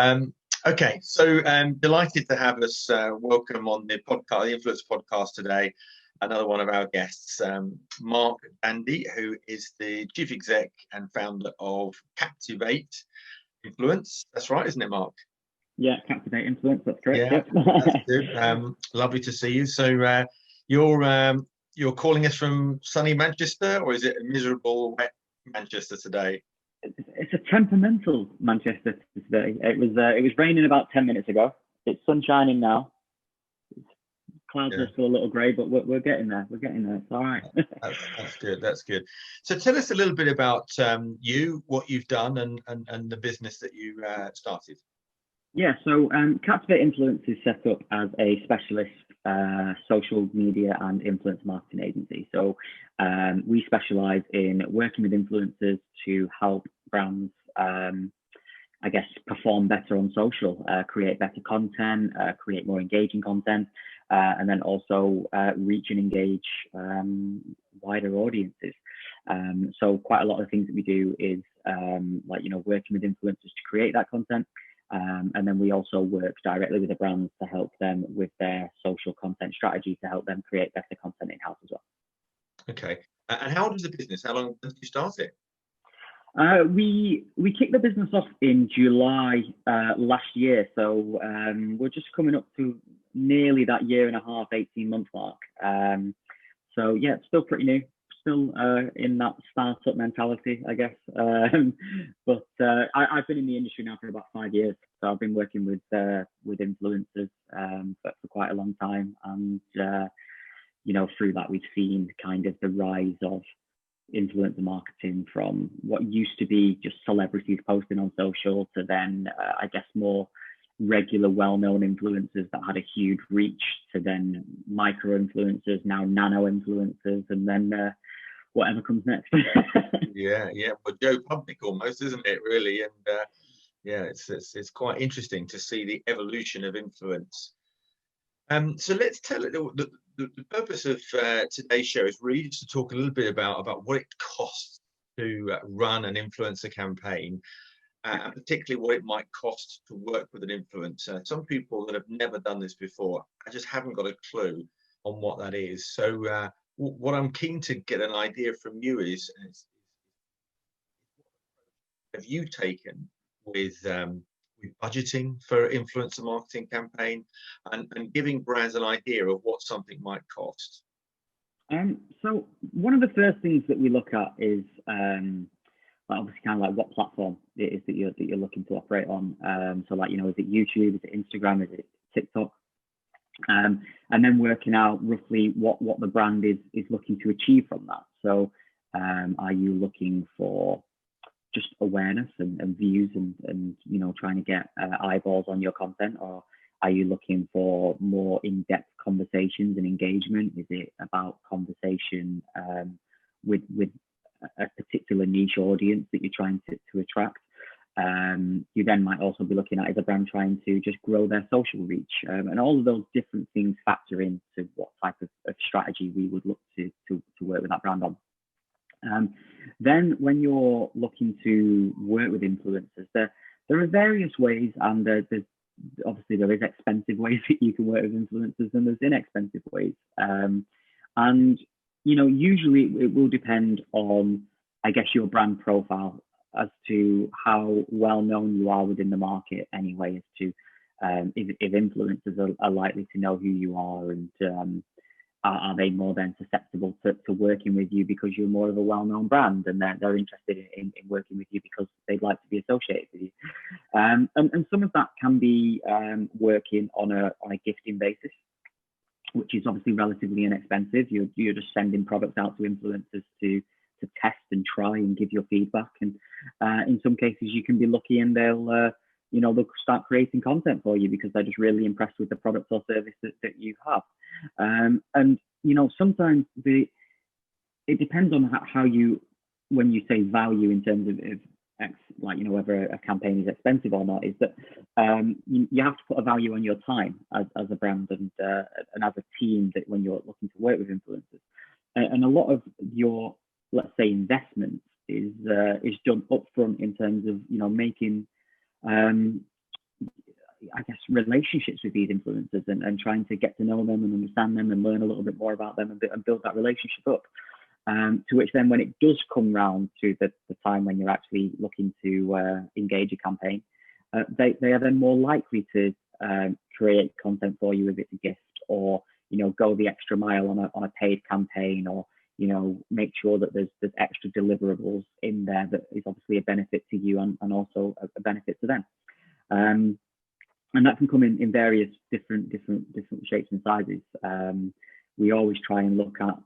Okay, so delighted to have us welcome on the podcast, the Influence Podcast today, another one of our guests, Mark Dandy, who is the chief exec and founder of Captivate Influence. That's right, isn't it, Mark? Yeah, Captivate Influence. That's correct. Yeah, Yep. that's good. Lovely to see you. So you're calling us from sunny Manchester, or is it a miserable, wet Manchester today? It's a temperamental Manchester today. It was raining about 10 minutes ago. It's sun shining now. Clouds Yeah. are still a little grey, but we're getting there. We're getting there. It's all right. That's good. That's good. So tell us a little bit about you, what you've done, and the business that you started. Yeah, so Captivate Influence is set up as a specialist social media and influence marketing agency. So we specialize in working with influencers to help brands, I guess, perform better on social, create better content, create more engaging content, and then also reach and engage wider audiences. So quite a lot of the things that we do is working with influencers to create that content. And then we also work directly with the brands to help them with their social content strategy to help them create better content in-house as well. Okay. And how old is the business? How long did you start it? We kicked the business off in July last year. So we're just coming up to nearly that year and a half, 18-month mark. So yeah, it's still pretty new. Still in that startup mentality, I guess. But I've been in the industry now for about 5 years, so I've been working with influencers for quite a long time, and through that we've seen kind of the rise of influencer marketing from what used to be just celebrities posting on social to then I guess more regular well-known influencers that had a huge reach to then micro influencers, now nano influencers, and then whatever comes next. Yeah, well, Joe Public almost, isn't it, really? And yeah, it's quite interesting to see the evolution of influence. So let's tell it. The purpose of today's show is really just to talk a little bit about what it costs to run an influencer campaign, and particularly what it might cost to work with an influencer. Some people that have never done this before, I just haven't got a clue on what that is. So what I'm keen to get an idea from you is have you taken with budgeting for influencer marketing campaign and giving brands an idea of what something might cost? So one of the first things that we look at is obviously kind of like what platform it is that you're looking to operate on. So like, is it YouTube, is it Instagram, is it TikTok? And then working out roughly what the brand is looking to achieve from that. So are you looking for just awareness and views and trying to get eyeballs on your content, or are you looking for more in-depth conversations and engagement? Is it about conversation with a particular niche audience that you're trying to attract? You then might also be looking at, is a brand trying to just grow their social reach? And all of those different things factor into what type of strategy we would look to work with that brand on. Then when you're looking to work with influencers, there are various ways, and there is expensive ways that you can work with influencers, and there's inexpensive ways. And usually it will depend on, I guess, your brand profile as to how well known you are within the market anyway, as to if influencers are likely to know who you are, and are they more then susceptible to working with you because you're more of a well-known brand, and they're interested in working with you because they'd like to be associated with you. And some of that can be working on a gifting basis, which is obviously relatively inexpensive. You're just sending products out to influencers to test and try and give your feedback. And in some cases, you can be lucky and they'll start creating content for you because they're just really impressed with the product or service that you have. And sometimes it depends on how you, when you say value in terms of whether a campaign is expensive or not, is that you have to put a value on your time as a brand and as a team, that when you're looking to work with influencers, and a lot of your, let's say, investment is done upfront in terms of making I guess, relationships with these influencers and trying to get to know them and understand them and learn a little bit more about them and build that relationship up. To which then, when it does come round to the time when you're actually looking to engage a campaign, they are then more likely to create content for you if it's a gift, or go the extra mile on a paid campaign, or make sure that there's extra deliverables in there that is obviously a benefit to you and also a benefit to them. And that can come in various different shapes and sizes. We always try and look at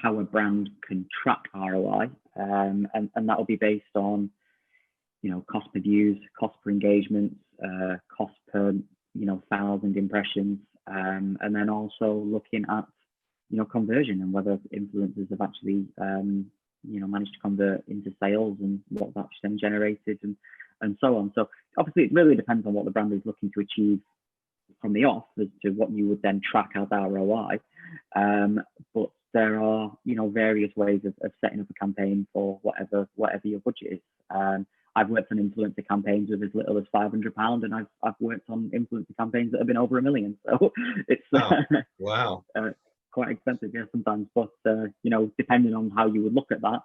how a brand can track ROI, and that will be based on cost per views, cost per engagement, cost per 1,000 impressions, and then also looking at conversion and whether influencers have actually managed to convert into sales and what that's then generated and so on. So obviously it really depends on what the brand is looking to achieve from the off as to what you would then track as ROI. But there are various ways of setting up a campaign for whatever your budget is. I've worked on influencer campaigns with as little as £500, and I've worked on influencer campaigns that have been over $1 million. So it's wow. Quite expensive, yeah, sometimes. But depending on how you would look at that,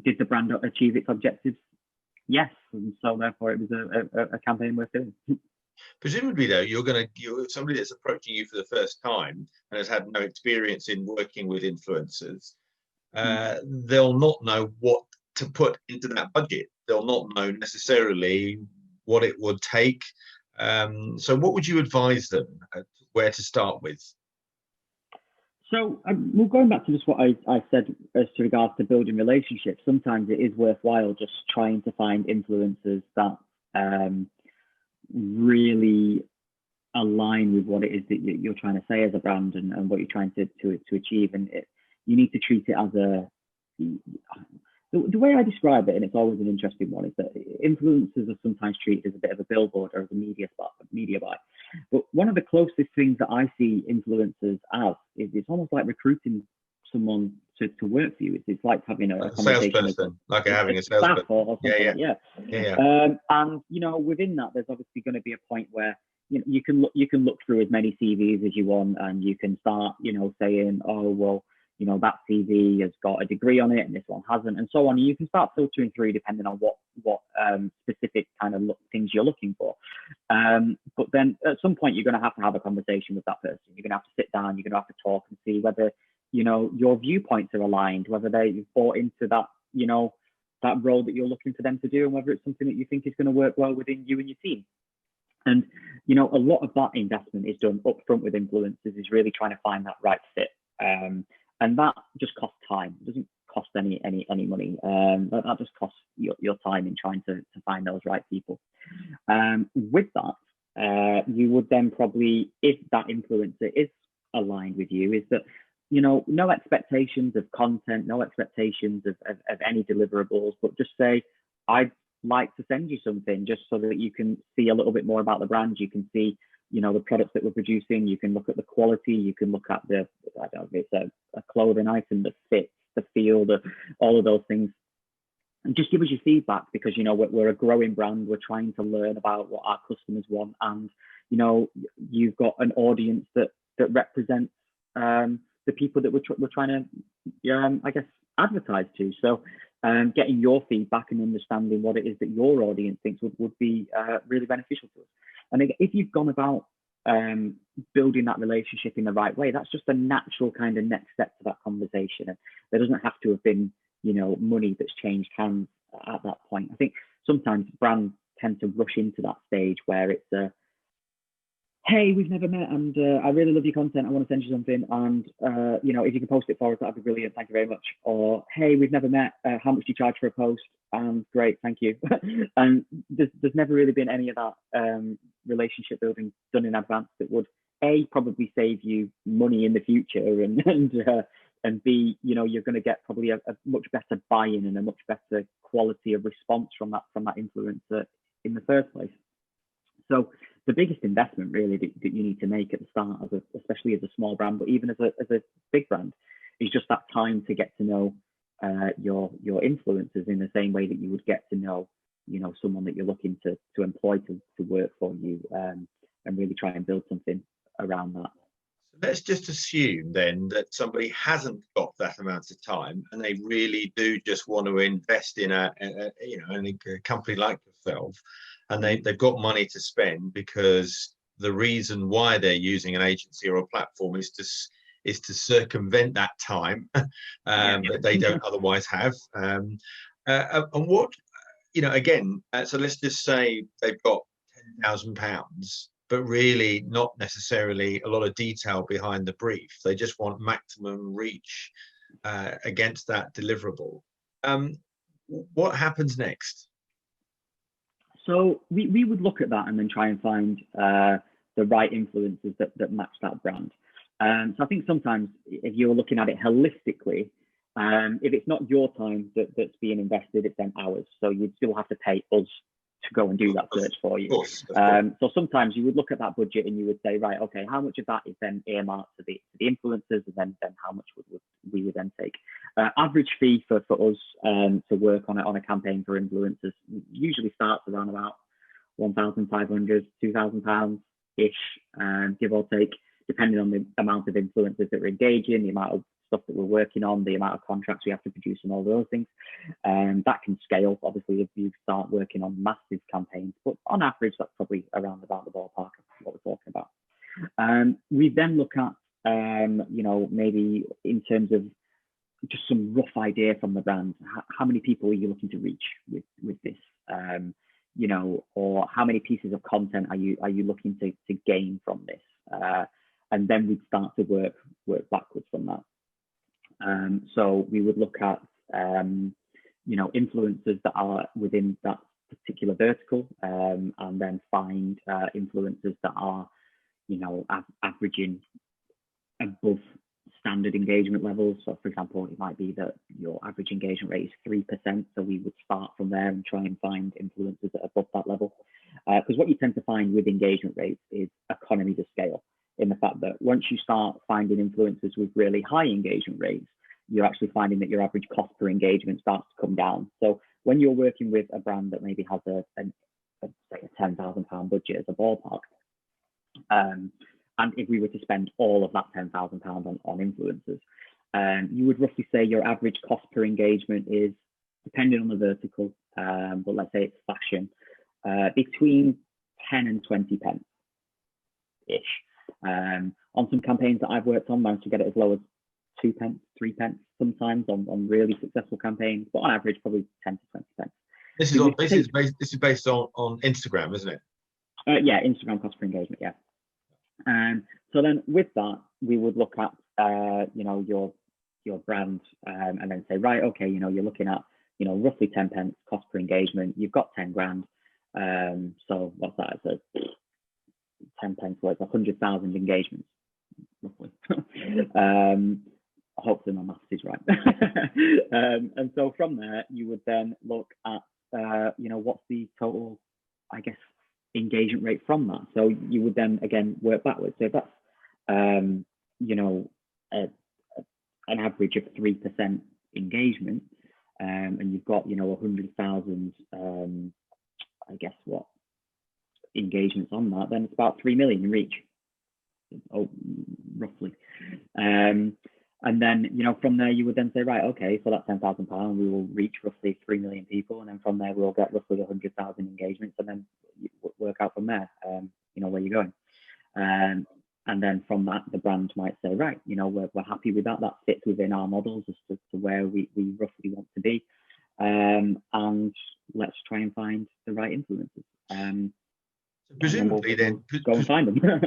did the brand achieve its objectives? Yes, and so therefore it was a campaign worth doing. Presumably, though, you're somebody that's approaching you for the first time and has had no experience in working with influencers. They'll not know what to put into that budget. They'll not know necessarily what it would take. So what would you advise them where to start with? So well, going back to just what I said as to regards to building relationships, sometimes it is worthwhile just trying to find influencers that really align with what it is that you're trying to say as a brand and what you're trying to achieve. And you need to treat it as the way I describe it, and it's always an interesting one, is that influencers are sometimes treated as a bit of a billboard or as a media buy. But one of the closest things that I see influencers as is it's almost like recruiting someone to work for you. It's like having a conversation salesperson, like having a salesperson. Or something. Yeah. And within that, there's obviously going to be a point where you can look through as many CVs as you want, and you can start saying, oh well, that CV has got a degree on it and this one hasn't, and so on. And you can start filtering through depending on what specific kind of things you're looking for. But then at some point, you're going to have a conversation with that person. You're going to have to sit down. You're going to have to talk and see whether your viewpoints are aligned, whether they've bought into that that role that you're looking for them to do, and whether it's something that you think is going to work well within you and your team. And a lot of that investment is done up front with influencers, is really trying to find that right fit. And that just costs time. It doesn't cost any money. That just costs your time in trying to find those right people. With that, you would then probably, if that influencer is aligned with you, is that no expectations of content, no expectations of any deliverables, but just say, I'd like to send you something just so that you can see a little bit more about the brand. You can see the products that we're producing. You can look at the quality. You can look at if it's a clothing item, the fit, the feel, all of those things. And just give us your feedback, because, we're a growing brand. We're trying to learn about what our customers want. And, you've got an audience that represents the people that we're trying to, I guess, advertise to. So getting your feedback and understanding what it is that your audience thinks would be really beneficial to us. And if you've gone about building that relationship in the right way, that's just a natural kind of next step to that conversation. And there doesn't have to have been, money that's changed hands at that point. I think sometimes brands tend to rush into that stage where it's a, hey, we've never met, and I really love your content. I want to send you something, and if you can post it for us, that'd be brilliant. Thank you very much. Or, hey, we've never met. How much do you charge for a post? Great, thank you. And there's never really been any of that relationship building done in advance that would probably save you money in the future, and B, you're going to get probably a much better buy-in and a much better quality of response from that influencer in the first place. So the biggest investment really that you need to make at the start, especially as a small brand, but even as a big brand, is just that time to get to know your influencers in the same way that you would get to know someone that you're looking to employ to work for you, and really try and build something around that. Let's just assume then that somebody hasn't got that amount of time and they really do just want to invest in a company like yourself, and they've got money to spend because the reason why they're using an agency or a platform is to circumvent that time that they don't otherwise have. And what, again, so let's just say they've got £10,000, but really not necessarily a lot of detail behind the brief. They just want maximum reach against that deliverable. What happens next? So we would look at that and then try and find the right influencers that match that brand. So I think sometimes if you're looking at it holistically, if it's not your time that's being invested, it's then ours. So you'd still have to pay us to go and do that search for you. Of course. So sometimes you would look at that budget and you would say, right, okay, how much of that is then earmarked to the influencers, and then how much we would then take. Average fee for us to work on a campaign for influencers usually starts around about £1,500, £2,000 ish, give or take, depending on the amount of influencers that we're engaging, the amount of stuff that we're working on, the amount of contracts we have to produce, and all those things. That can scale, obviously, if you start working on massive campaigns, but on average, that's probably around about the ballpark of what we're talking about. We then look at, maybe in terms of just some rough idea from the brand, how many people are you looking to reach with this? Or how many pieces of content are you looking to gain from this? And then we'd start to work backwards from that. So we would look at, influencers that are within that particular vertical, and then find influencers that are, averaging above standard engagement levels. So for example, it might be that your average engagement rate is 3%. So we would start from there and try and find influencers that are above that level. Because what you tend to find with engagement rates is economies of scale, in the fact that once you start finding influencers with really high engagement rates, you're actually finding that your average cost per engagement starts to come down. So when you're working with a brand that maybe has say a £10,000 budget as a ballpark, and if we were to spend all of that £10,000 on influencers, you would roughly say your average cost per engagement is, depending on the vertical, but let's say it's fashion, between 10 and 20 pence ish. On some campaigns that I've worked on, managed to get it as low as 2 pence, 3 pence sometimes on really successful campaigns, but on average probably 10 to 20 pence. This is based on Instagram, isn't it? Yeah, Instagram cost per engagement, yeah. So then with that, we would look at your brand, and then say, right, okay, you're looking at roughly 10 pence cost per engagement. You've got 10 grand. So what's that? It's 10 pence worth, 100,000 engagements, roughly. Hopefully my maths is right. And so from there, you would then look at, what's the total, I guess, engagement rate from that. So you would then again work backwards. So if that's, an average of 3% engagement, and you've got, 100,000, I guess what, engagements on that, then it's about 3 million in reach, roughly. And then, from there, you would then say, right, okay, for that £10,000, we will reach roughly 3 million people. And then from there, we'll get roughly 100,000 engagements, and then you work out from there, where you're going. And then from that, the brand might say, right, we're happy with that. That fits within our models as to where we roughly want to be. And let's try and find the right influencers. So presumably then go and find them. No,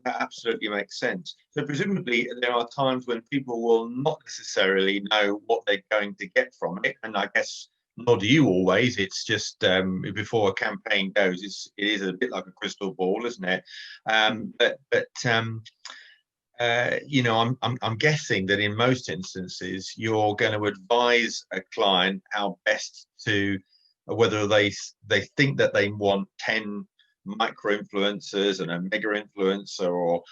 that absolutely makes sense. So presumably there are times when people will not necessarily know what they're going to get from it, and I guess nor do you always. It's just before a campaign goes, it is a bit like a crystal ball, isn't it? I'm guessing that in most instances you're going to advise a client how best to, whether they think that they want 10 micro influencers and a mega influencer, or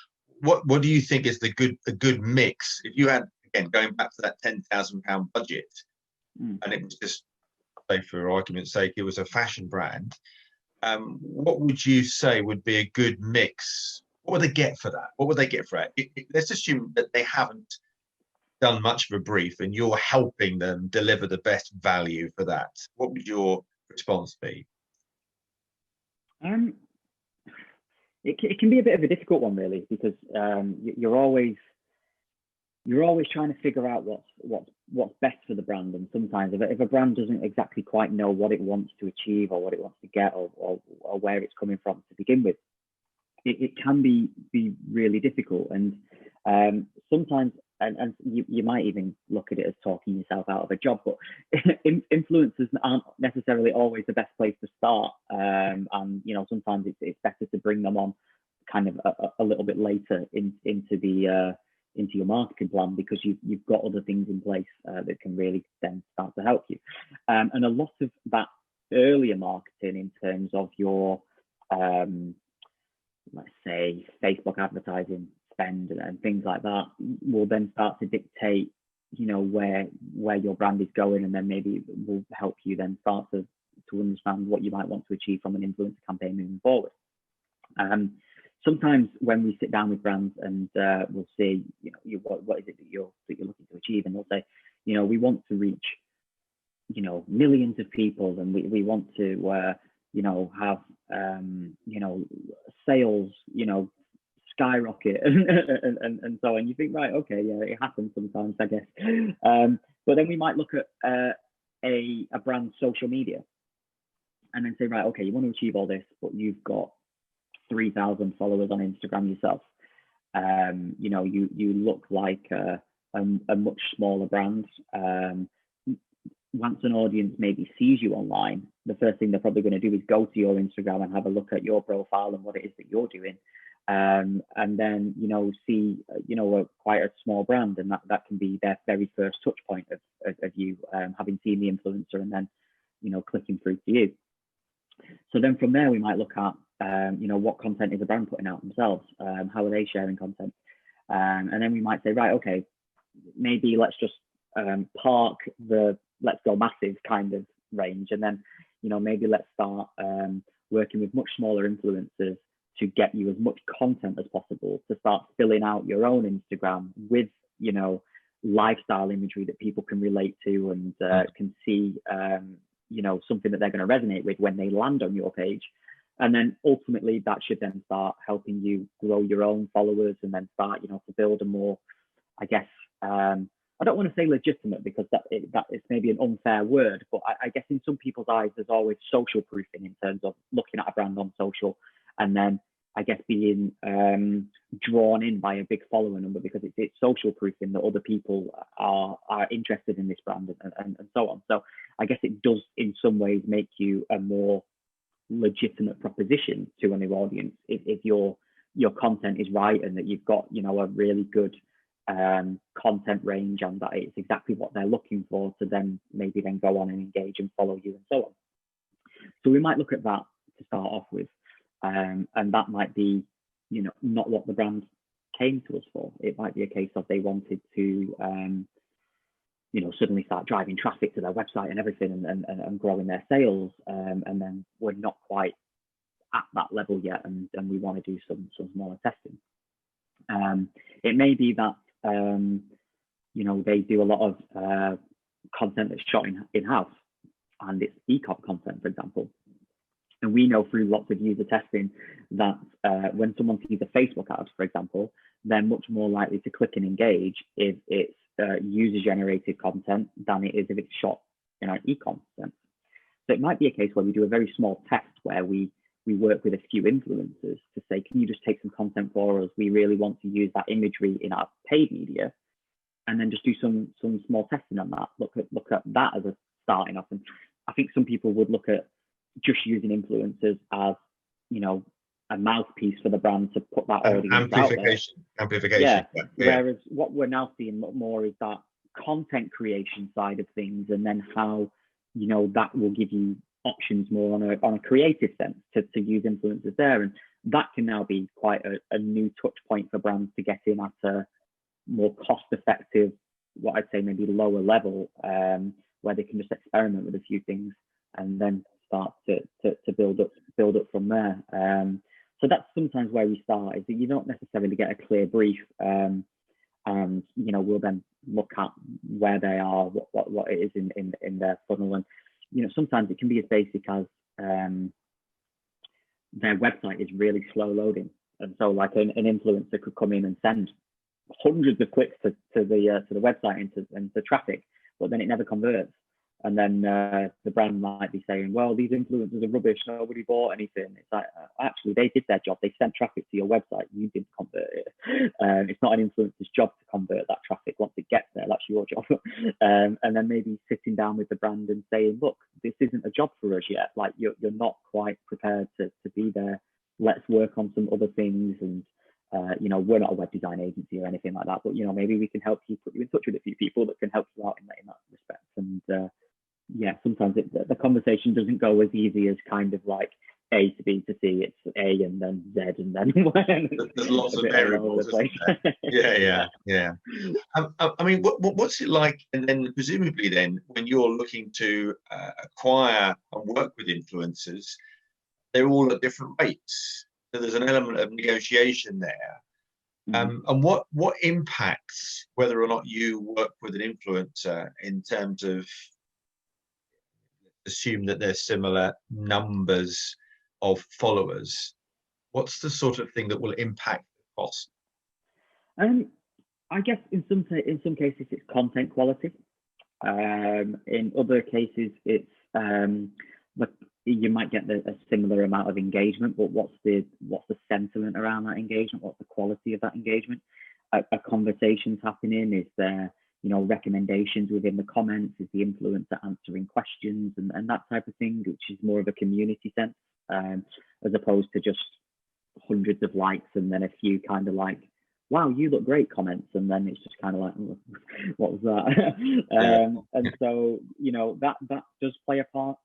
what do you think is a good mix? If you had, again, going back to that £10,000 budget, and it was just say for argument's sake, it was a fashion brand, what would you say would be a good mix? What would they get for that? What would they get for it? Let's assume that they haven't done much of a brief and you're helping them deliver the best value for that. What would your response be? It can be a bit of a difficult one, really, because you're always trying to figure out what's best for the brand. And sometimes if a brand doesn't exactly quite know what it wants to achieve or what it wants to get or where it's coming from to begin with, it can be really difficult. And sometimes, and you might even look at it as talking yourself out of a job, but influencers aren't necessarily always the best place to start. And sometimes it's better to bring them on kind of a little bit later into your marketing plan, because you've got other things in place that can really then start to help you. And a lot of that earlier marketing in terms of your, let's say, Facebook advertising spend and things like that will then start to dictate, where your brand is going, and then maybe will help you then start to understand what you might want to achieve from an influencer campaign moving forward. Sometimes when we sit down with brands and we'll say, what is it that you're looking to achieve, and they'll say, we want to reach, millions of people, and we want to, have, sales, skyrocket, and so on. You think, right, okay, yeah, it happens sometimes, I guess. But then we might look at a brand's social media, and then say, right, okay, you want to achieve all this, but you've got 3,000 followers on Instagram yourself. You look like a much smaller brand. Once an audience maybe sees you online, the first thing they're probably going to do is go to your Instagram and have a look at your profile and what it is that you're doing. And then, see, quite a small brand, and that can be their very first touch point of you, having seen the influencer and then, clicking through to you. So then from there, we might look at, what content is a brand putting out themselves? How are they sharing content? And then we might say, right, okay, maybe let's just park the let's go massive kind of range. And then, maybe let's start working with much smaller influencers to get you as much content as possible, to start filling out your own Instagram with, lifestyle imagery that people can relate to and can see, something that they're going to resonate with when they land on your page. And then ultimately that should then start helping you grow your own followers, and then start, to build a more, I guess, I don't want to say legitimate, because that is maybe an unfair word, but I guess in some people's eyes, there's always social proofing in terms of looking at a brand on social, and then I guess being drawn in by a big follower number, because it's social proofing that other people are interested in this brand and so on. So I guess it does in some ways make you a more legitimate proposition to a new audience if your content is right, and that you've got a really good content range, and that it's exactly what they're looking for to then maybe then go on and engage and follow you and so on. So we might look at that to start off with, and that might be not what the brand came to us for. It might be a case of they wanted to suddenly start driving traffic to their website and everything, and growing their sales, and then we're not quite at that level yet, and we want to do some smaller testing. It may be that they do a lot of content that's shot in-house, and it's e-com content, for example. And we know through lots of user testing that when someone sees a Facebook ad, for example, they're much more likely to click and engage if it's user-generated content than it is if it's shot in an e-com sense. So it might be a case where we do a very small test where we work with a few influencers to say, can you just take some content for us? We really want to use that imagery in our paid media, and then just do some small testing on that. Look at that as a starting off. And I think some people would look at just using influencers as, a mouthpiece for the brand to put that audience out there. Amplification. Yeah. Whereas what we're now seeing more is that content creation side of things, and then how, that will give you options more on a creative sense to use influencers there. And that can now be quite a new touch point for brands to get in at a more cost effective, what I'd say maybe lower level, where they can just experiment with a few things and then start to build up from there. So that's sometimes where we start, is that you don't necessarily get a clear brief, and we'll then look at where they are, what it is in their funnel, and sometimes it can be as basic as their website is really slow loading, and so like an influencer could come in and send hundreds of clicks to the website into traffic, but then it never converts. And then the brand might be saying, well, these influencers are rubbish, nobody bought anything. It's like, actually, they did their job. They sent traffic to your website. You didn't convert it. It's not an influencer's job to convert that traffic. Once it gets there, that's your job. And then maybe sitting down with the brand and saying, look, this isn't a job for us yet. Like, you're not quite prepared to be there. Let's work on some other things. And we're not a web design agency or anything like that, but maybe we can help you, put you in touch with a few people that can help you out in that respect. And sometimes the conversation doesn't go as easy as kind of like A to B to C. It's A and then Z and then there's lots of variables, isn't there? Yeah. I mean, what's it like? And then presumably, then when you're looking to acquire and work with influencers, they're all at different rates. So there's an element of negotiation there. And what impacts whether or not you work with an influencer in terms of, assume that there's similar numbers of followers, what's the sort of thing that will impact the cost? I guess in some cases it's content quality. In other cases it's you might get a similar amount of engagement, but what's the sentiment around that engagement? What's the quality of that engagement? A conversation's happening? Is there recommendations within the comments? Is the influencer answering questions and that type of thing, which is more of a community sense, as opposed to just hundreds of likes and then a few kind of like, wow, you look great comments, and then it's just kind of like, what was that? And so that does play a part.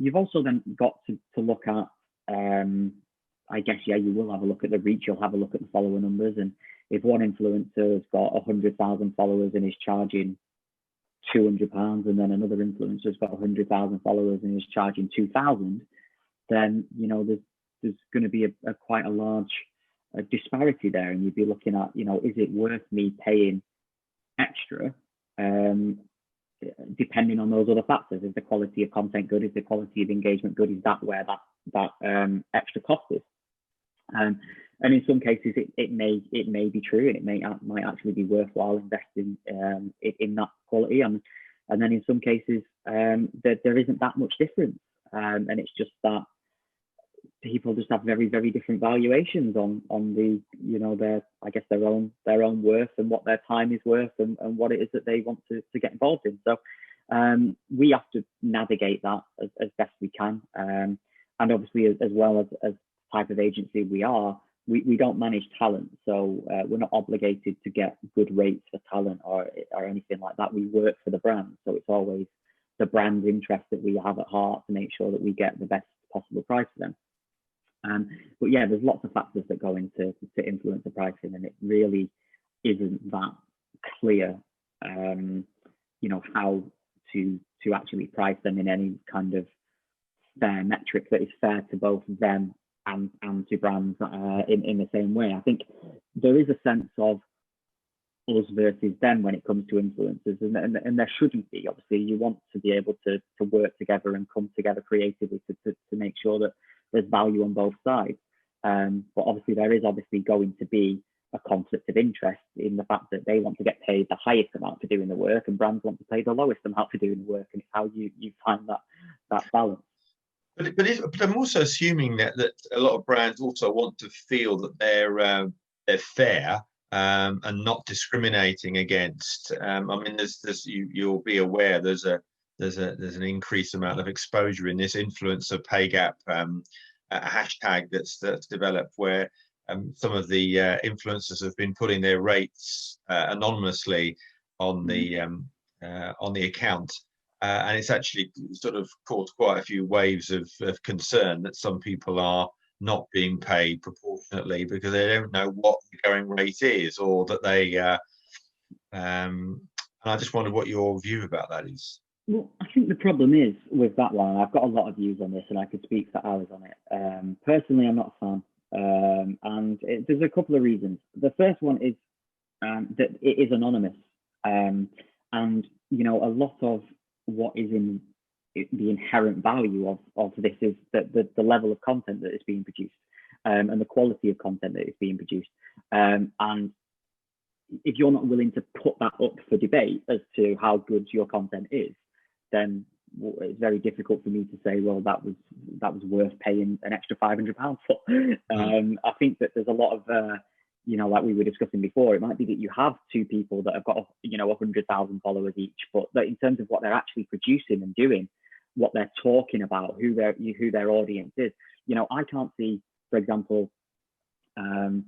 You've also then got to look at, I guess, you will have a look at the reach, you'll have a look at the follower numbers, and if one influencer has got 100,000 followers and is charging £200, and then another influencer's got 100,000 followers and is charging 2,000, then there's going to be a quite a large disparity there, and you'd be looking at, is it worth me paying extra, depending on those other factors? Is the quality of content good? Is the quality of engagement good? Is that where that extra cost is? And in some cases, it may be true, and it might actually be worthwhile investing in that quality. And then in some cases, there isn't that much difference, and it's just that people just have very, very different valuations on the their own worth and what their time is worth and what it is that they want to get involved in. So we have to navigate that as best we can, and obviously as well as type of agency we don't manage talent, so we're not obligated to get good rates for talent or anything like that. We work for the brand, so it's always the brand's interest that we have at heart to make sure that we get the best possible price for them. But there's lots of factors that go into influencer pricing, and it really isn't that clear, how to actually price them in any kind of fair metric that is fair to both them and to brands in the same way. I think there is a sense of us versus them when it comes to influencers, and there shouldn't be. Obviously, you want to be able to work together and come together creatively to make sure that there's value on both sides. But obviously, there is going to be a conflict of interest in the fact that they want to get paid the highest amount for doing the work, and brands want to pay the lowest amount for doing the work, and it's how you find that balance. But I'm also assuming that a lot of brands also want to feel that they're fair and not discriminating against. I mean, you'll be aware there's an increased amount of exposure in this influencer pay gap a hashtag that's developed, where some of the influencers have been putting their rates anonymously on the account. And it's actually sort of caused quite a few waves of concern that some people are not being paid proportionately because they don't know what the going rate is, or that they and I just wondered what your view about that is. Well, I think the problem is with that one. I've got a lot of views on this, and I could speak for hours on it. Personally, I'm not a fan, there's a couple of reasons. The first one is that it is anonymous, and a lot of what is in the inherent value of this is that the level of content that is being produced, and the quality of content that is being produced, and if you're not willing to put that up for debate as to how good your content is, then it's very difficult for me to say, well, that was worth paying an extra £500 for. I think that there's a lot of, like we were discussing before, it might be that you have two people that have got, 100,000 followers each, but that in terms of what they're actually producing and doing, what they're talking about, who their audience is, I can't see, for example, and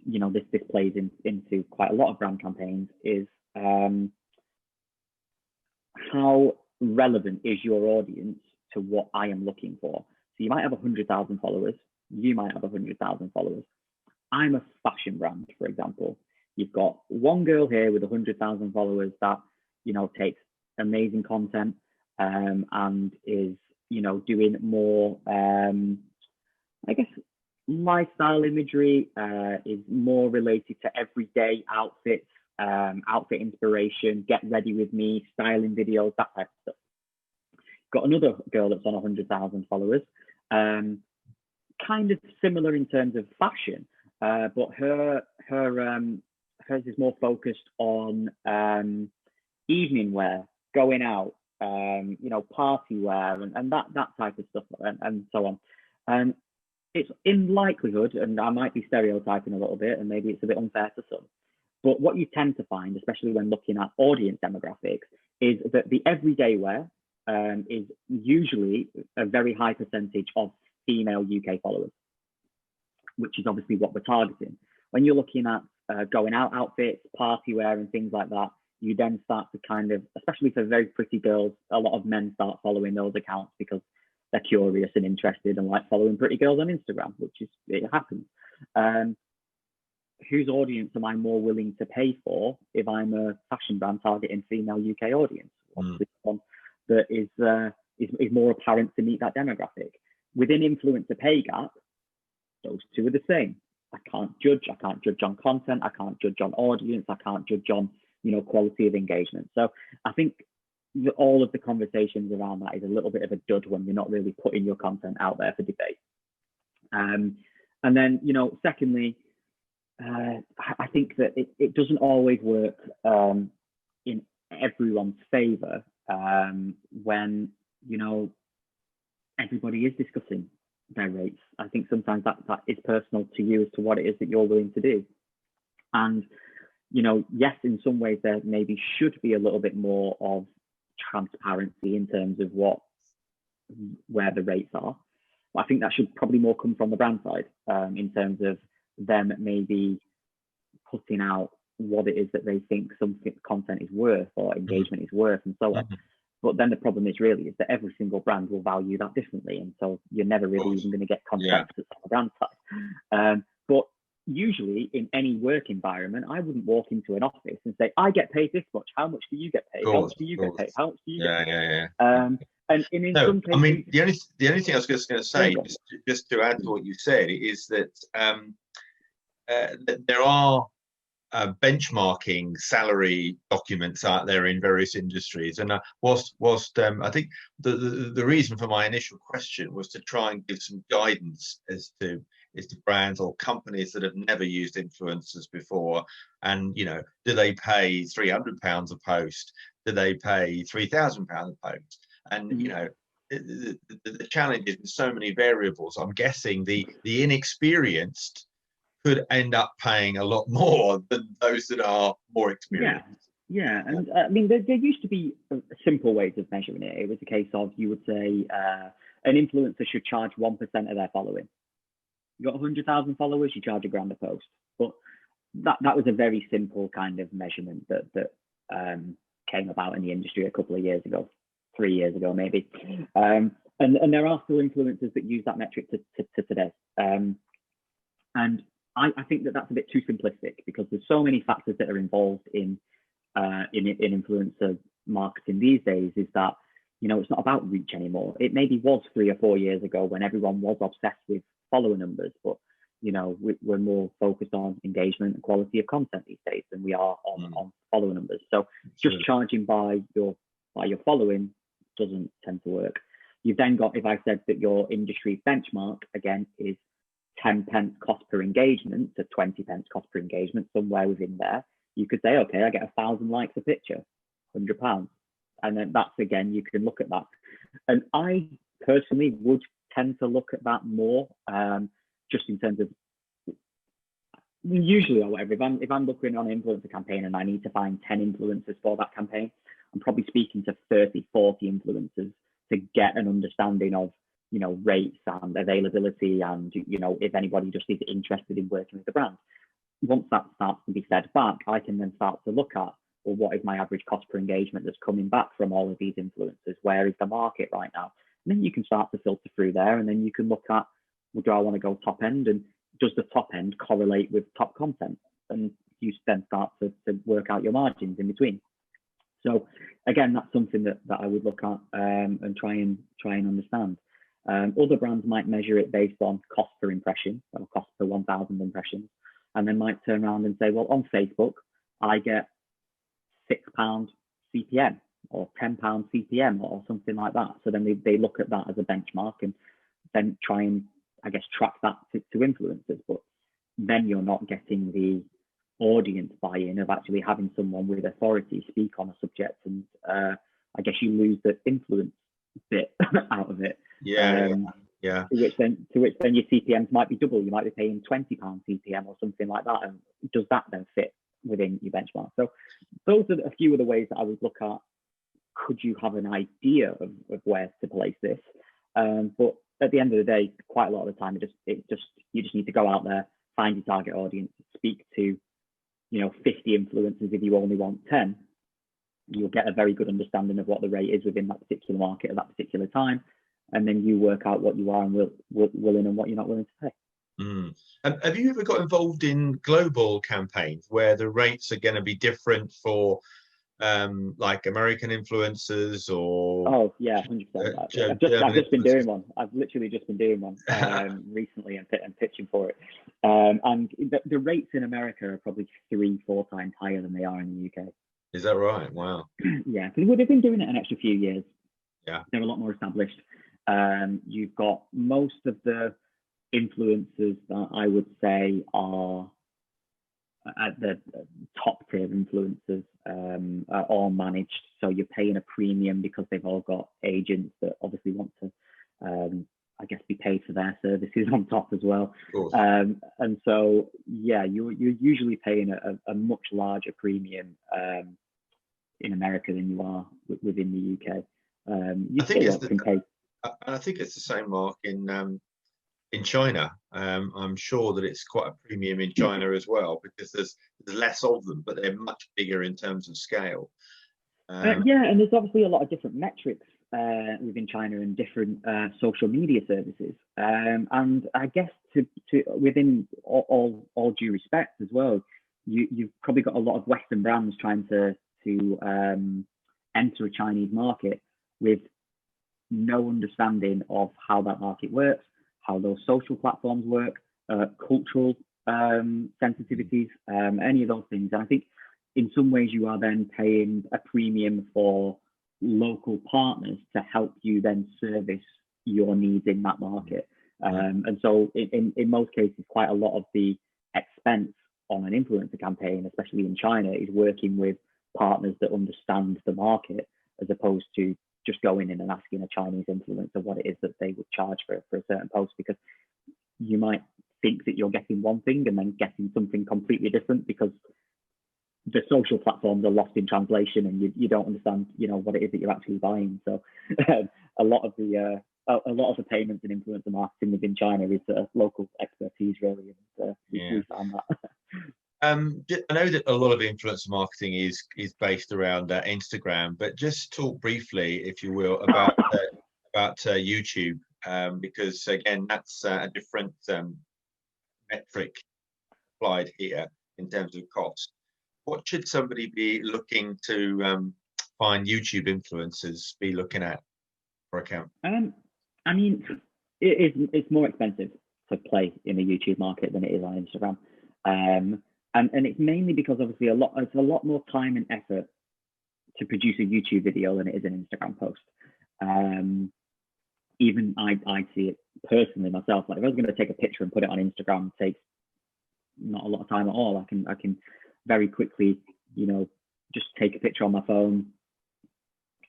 this plays into quite a lot of brand campaigns, is how relevant is your audience to what I am looking for. So you might have 100,000 followers, you might have 100,000 followers. I'm a fashion brand, for example. You've got one girl here with 100,000 followers that takes amazing content, and is doing more I guess lifestyle imagery, is more related to everyday outfits, outfit inspiration, get ready with me, styling videos, that type of stuff. Got another girl that's on 100,000 followers, kind of similar in terms of fashion, but hers is more focused on evening wear, going out, party wear, and that type of stuff, and so on. It's in likelihood, and I might be stereotyping a little bit, and maybe it's a bit unfair to some, but what you tend to find, especially when looking at audience demographics, is that the everyday wear is usually a very high percentage of female UK followers, which is obviously what we're targeting. When you're looking at going out outfits, party wear, and things like that, you then start to kind of, especially for very pretty girls, a lot of men start following those accounts because they're curious and interested and like following pretty girls on Instagram, it happens. Whose audience am I more willing to pay for if I'm a fashion brand targeting female UK audience? Obviously, one that is more apparent to meet that demographic. Within influencer pay gap, those two are the same. I can't judge on content, I can't judge on audience, I can't judge on quality of engagement. So I think all of the conversations around that is a little bit of a dud when you're not really putting your content out there for debate. And then, secondly, I think that it doesn't always work in everyone's favor when, everybody is discussing their rates. I think sometimes that is personal to you as to what it is that you're willing to do. And, yes, in some ways there maybe should be a little bit more of transparency in terms of where the rates are. I think that should probably more come from the brand side, in terms of them maybe putting out what it is that they think some content is worth or engagement is worth, and so on. But then the problem is that every single brand will value that differently, and so you're never really even going to get consensus on the brand side. But usually in any work environment, I wouldn't walk into an office and say, I get paid this much, how much do you get paid? How much do you get paid? How much do you get paid? And in some cases, I mean, the only thing I was just going to say, just to add to what you said, is that there are benchmarking salary documents out there in various industries, and whilst I think the reason for my initial question was to try and give some guidance as to brands or companies that have never used influencers before, and do they pay £300 a post? Do they pay £3,000 a post? And the challenge is with so many variables. I'm guessing the inexperienced could end up paying a lot more than those that are more experienced. Yeah, and I mean, there used to be simple ways of measuring it. It was a case of, you would say an influencer should charge 1% of their following. You got 100,000 followers, you charge £1 a post. But that was a very simple kind of measurement that came about in the industry a couple of years ago, 3 years ago maybe. And there are still influencers that use that metric to today. And I think that that's a bit too simplistic, because there's so many factors that are involved in in influencer marketing these days is that, you know, it's not about reach anymore. It maybe was 3 or 4 years ago when everyone was obsessed with follower numbers, but you know, we're more focused on engagement and quality of content these days than we are on follower numbers. So just charging by your following doesn't tend to work. You've then got, if I said that your industry benchmark again is 10 pence cost per engagement to 20 pence cost per engagement, somewhere within there, you could say, okay, I get 1,000 likes a picture, £100. And then that's, again, you can look at that. And I personally would tend to look at that more, just in terms of, usually or whatever, if I'm looking on an influencer campaign and I need to find 10 influencers for that campaign, I'm probably speaking to 30, 40 influencers to get an understanding of, you know, rates and availability and, you know, if anybody just is interested in working with the brand. Once that starts to be fed back, I can then start to look at, well, what is my average cost per engagement that's coming back from all of these influencers? Where is the market right now? And then you can start to filter through there, and then you can look at, well, do I want to go top end? And does the top end correlate with top content? And you then start to work out your margins in between. So again, that's something that I would look at and try and understand. Other brands might measure it based on cost per impression, or cost per 1,000 impressions, and then might turn around and say, well, on Facebook, I get £6 CPM or £10 CPM or something like that. So then they look at that as a benchmark and then try and, I guess, track that to influencers. But then you're not getting the audience buy-in of actually having someone with authority speak on a subject, and I guess you lose the influence bit out of it. Yeah. To which then your CPMs might be double. You might be paying £20 CPM or something like that. And does that then fit within your benchmark? So those are a few of the ways that I would look at. Could you have an idea of where to place this? But at the end of the day, quite a lot of the time, you just need to go out there, find your target audience, speak to, 50 influencers. If you only want 10, you'll get a very good understanding of what the rate is within that particular market at that particular time, and then you work out what you are and willing and what you're not willing to pay. Have you ever got involved in global campaigns where the rates are going to be different for like American influencers or? Oh yeah, 100%. I've just been doing one. I've literally just been doing one recently and pitching for it. And the rates in America are probably 3-4 times higher than they are in the UK. Is that right? Wow. Yeah, because they've been doing it an extra few years. Yeah, they're a lot more established. You've got most of the influencers that I would say are at the top tier influencers are all managed. So you're paying a premium because they've all got agents that obviously want to, I guess, be paid for their services on top as well. And so, yeah, you're usually paying a much larger premium in America than you are within the UK. I think it's the same, Mark, in China. I'm sure that it's quite a premium in China as well, because there's less of them, but they're much bigger in terms of scale. Yeah, and there's obviously a lot of different metrics within China and different social media services. And I guess to within all due respect as well, you've probably got a lot of Western brands trying to enter a Chinese market with no understanding of how that market works, how those social platforms work, cultural sensitivities, any of those things. And I think in some ways you are then paying a premium for local partners to help you then service your needs in that market. And so in most cases, quite a lot of the expense on an influencer campaign, especially in China, is working with partners that understand the market, as opposed to just going in and asking a Chinese influencer what it is that they would charge for a certain post, because you might think that you're getting one thing and then getting something completely different because the social platforms are lost in translation and you don't understand, what it is that you're actually buying. So a lot of the payments and influencer marketing within China is local expertise, really. And we found that. I know that a lot of influencer marketing is based around Instagram, but just talk briefly, if you will, about YouTube, because again, that's a different metric applied here in terms of cost. What should somebody be looking to find YouTube influencers be looking at for account? I mean, it's more expensive to play in the YouTube market than it is on Instagram. And it's mainly because obviously it's a lot more time and effort to produce a YouTube video than it is an Instagram post. Even I see it personally myself. Like if I was going to take a picture and put it on Instagram, it takes not a lot of time at all. I can very quickly, just take a picture on my phone.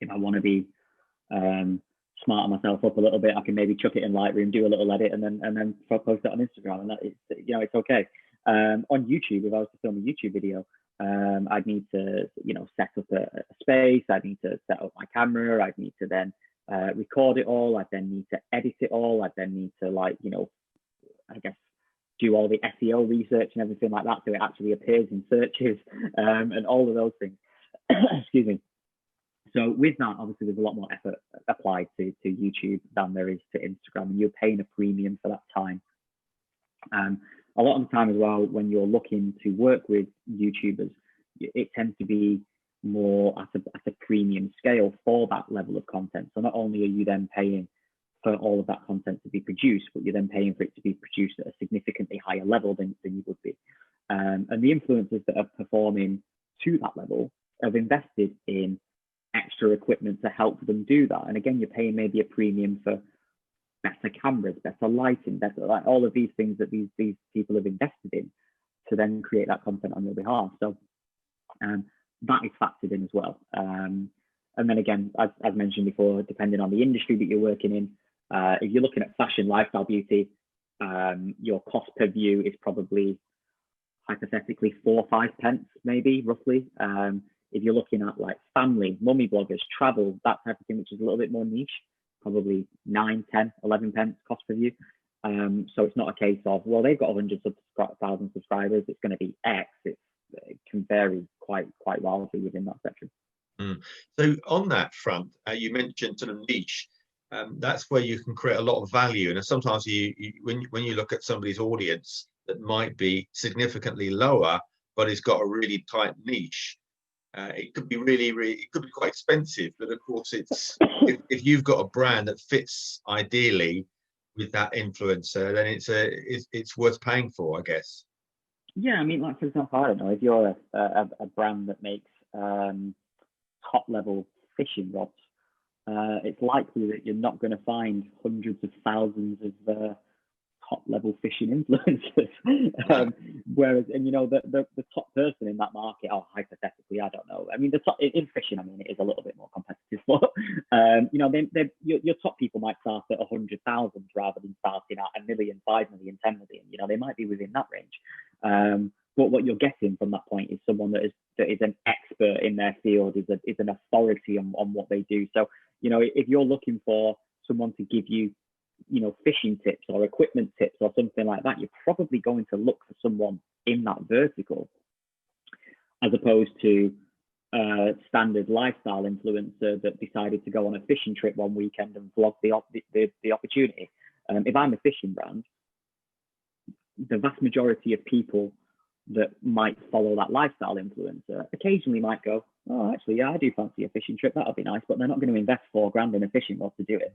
If I want to be smart myself up a little bit, I can maybe chuck it in Lightroom, do a little edit, and then post it on Instagram, and that is, it's okay. On YouTube, if I was to film a YouTube video, I'd need to, set up a space. I'd need to set up my camera. I'd need to then record it all. I'd then need to edit it all. I'd then need to I guess do all the SEO research and everything like that, so it actually appears in searches and all of those things. Excuse me. So with that, obviously, there's a lot more effort applied to YouTube than there is to Instagram, and you're paying a premium for that time. A lot of the time as well, when you're looking to work with YouTubers, it tends to be more at a premium scale for that level of content. So not only are you then paying for all of that content to be produced, but you're then paying for it to be produced at a significantly higher level than you would be. And the influencers that are performing to that level have invested in extra equipment to help them do that. And again, you're paying maybe a premium for better cameras, better lighting, better, like all of these things that these people have invested in to then create that content on your behalf. So that is factored in as well. And then again, as mentioned before, depending on the industry that you're working in, if you're looking at fashion, lifestyle, beauty, your cost per view is probably hypothetically 4 or 5 pence, maybe roughly. If you're looking at like family, mummy bloggers, travel, that type of thing, which is a little bit more niche, probably 9, 10, 11 pence cost per view. So it's not a case of, well, they've got 100,000 subscribers, it's going to be X. It can vary quite wildly within that spectrum. So on that front, you mentioned sort of niche. That's where you can create a lot of value. And sometimes when you look at somebody's audience that might be significantly lower, but it's got a really tight niche, it could be it could be quite expensive. But of course, if you've got a brand that fits ideally with that influencer, then it's worth paying for, I guess. Yeah, I mean, like for example, I don't know, if you're a brand that makes top level fishing rods, it's likely that you're not going to find hundreds of thousands of top level fishing influencers. Whereas, and the top person in that market, or hypothetically, I don't know. I mean, the top in fishing, I mean, it is a little bit more competitive. But your top people might start at 100,000 rather than starting at 1 million, 5 million, 10 million. They might be within that range. But what you're getting from that point is someone that is an expert in their field, is an authority on what they do. So, if you're looking for someone to give you, fishing tips or equipment tips or something like that, you're probably going to look for someone in that vertical, as opposed to a standard lifestyle influencer that decided to go on a fishing trip one weekend and vlog the opportunity. If I'm a fishing brand, the vast majority of people that might follow that lifestyle influencer occasionally might go, oh, actually, yeah, I do fancy a fishing trip. That'll be nice, but they're not going to invest $4,000 in a fishing rod to do it.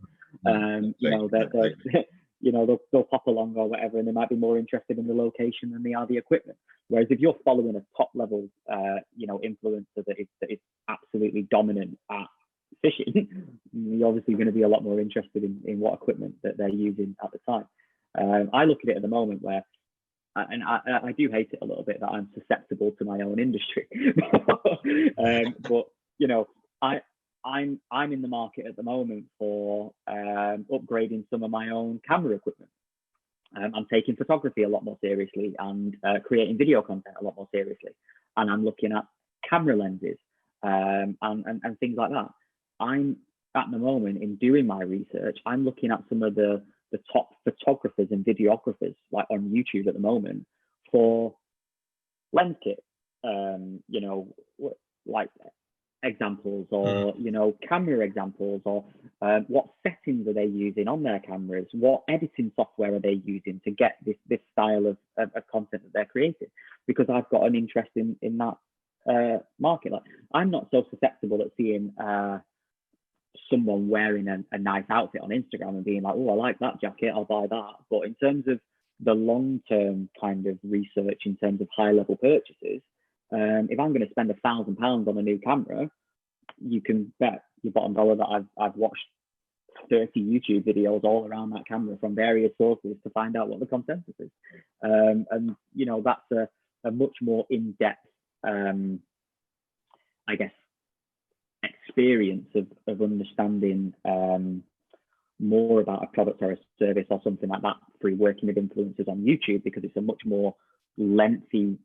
They'll pop along or whatever, and they might be more interested in the location than they are the equipment. Whereas if you're following a top level, influencer that is absolutely dominant at fishing, you're obviously going to be a lot more interested in what equipment that they're using at the time. I look at it at the moment where, and I do hate it a little bit that I'm susceptible to my own industry, but I'm in the market at the moment for upgrading some of my own camera equipment. I'm taking photography a lot more seriously and creating video content a lot more seriously, and I'm looking at camera lenses and things like that. I'm at the moment, in doing my research, I'm looking at some of the top photographers and videographers like on YouTube at the moment for lens kit, like examples, or camera examples, or what settings are they using on their cameras, what editing software are they using to get this style of content that they're creating, because I've got an interest in that market. Like, I'm not so susceptible at seeing someone wearing a nice outfit on Instagram and being like, oh, I like that jacket, I'll buy that. But in terms of the long-term kind of research, in terms of high-level purchases, if I'm going to spend £1,000 on a new camera, you can bet your bottom dollar that I've watched 30 YouTube videos all around that camera from various sources to find out what the consensus is. And, you know, that's a much more in-depth, I guess, experience of understanding more about a product or a service or something like that through working with influencers on YouTube, because it's a much more lengthy,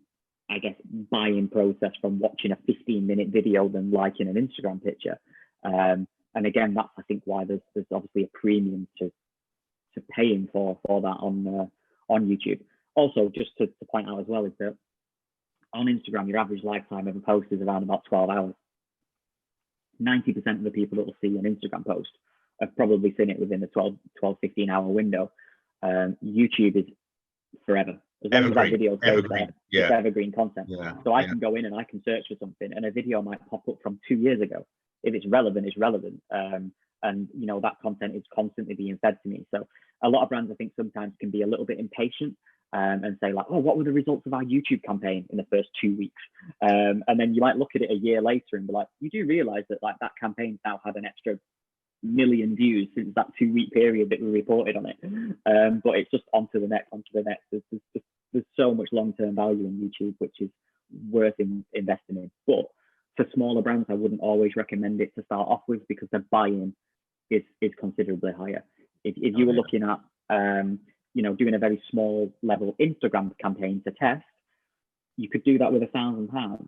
I guess, buying process from watching a 15-minute video than liking an Instagram picture. And again, that's, I think, why there's obviously a premium to paying for that on YouTube. Also, just to point out as well, is that on Instagram, your average lifetime of a post is around about 12 hours. 90% of the people that will see an Instagram post have probably seen it within the 12, 15 hour window. YouTube is forever. As long as that video goes there, it's evergreen content. So I can go in and I can search for something, and a video might pop up from 2 years ago. If it's relevant, it's relevant. And you know, that content is constantly being fed to me. So a lot of brands, I think, sometimes can be a little bit impatient and say like, oh, what were the results of our YouTube campaign in the first 2 weeks? And then you might look at it a year later and be like, you do realize that like that campaign's now had an extra 1 million views since that 2 week period that we reported on it. But it's just onto the next. There's so much long-term value in YouTube, which is worth investing in. But for smaller brands, I wouldn't always recommend it to start off with, because the buy-in is considerably higher. If you were looking at you know, doing a very small level Instagram campaign to test, you could do that with £1,000.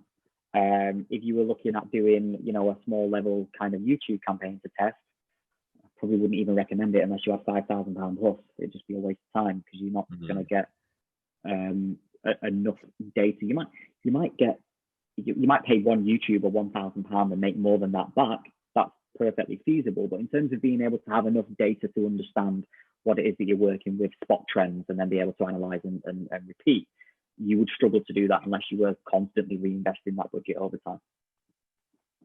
If you were looking at doing, you know, a small level kind of YouTube campaign to test, I probably wouldn't even recommend it unless you have £5,000 plus. It'd just be a waste of time, because you're not going to get enough data. You might pay one YouTuber £1,000 and make more than that back. That's perfectly feasible. But in terms of being able to have enough data to understand what it is that you're working with, spot trends, and then be able to analyze and repeat, you would struggle to do that unless you were constantly reinvesting that budget over time.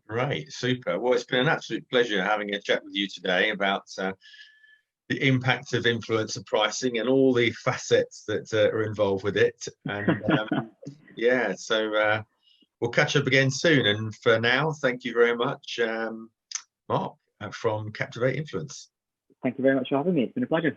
Right, super. Well, it's been an absolute pleasure having a chat with you today about the impact of influencer pricing and all the facets that are involved with it. And yeah, so we'll catch up again soon. And for now, thank you very much, Mark from Captivate Influence. Thank you very much for having me. It's been a pleasure.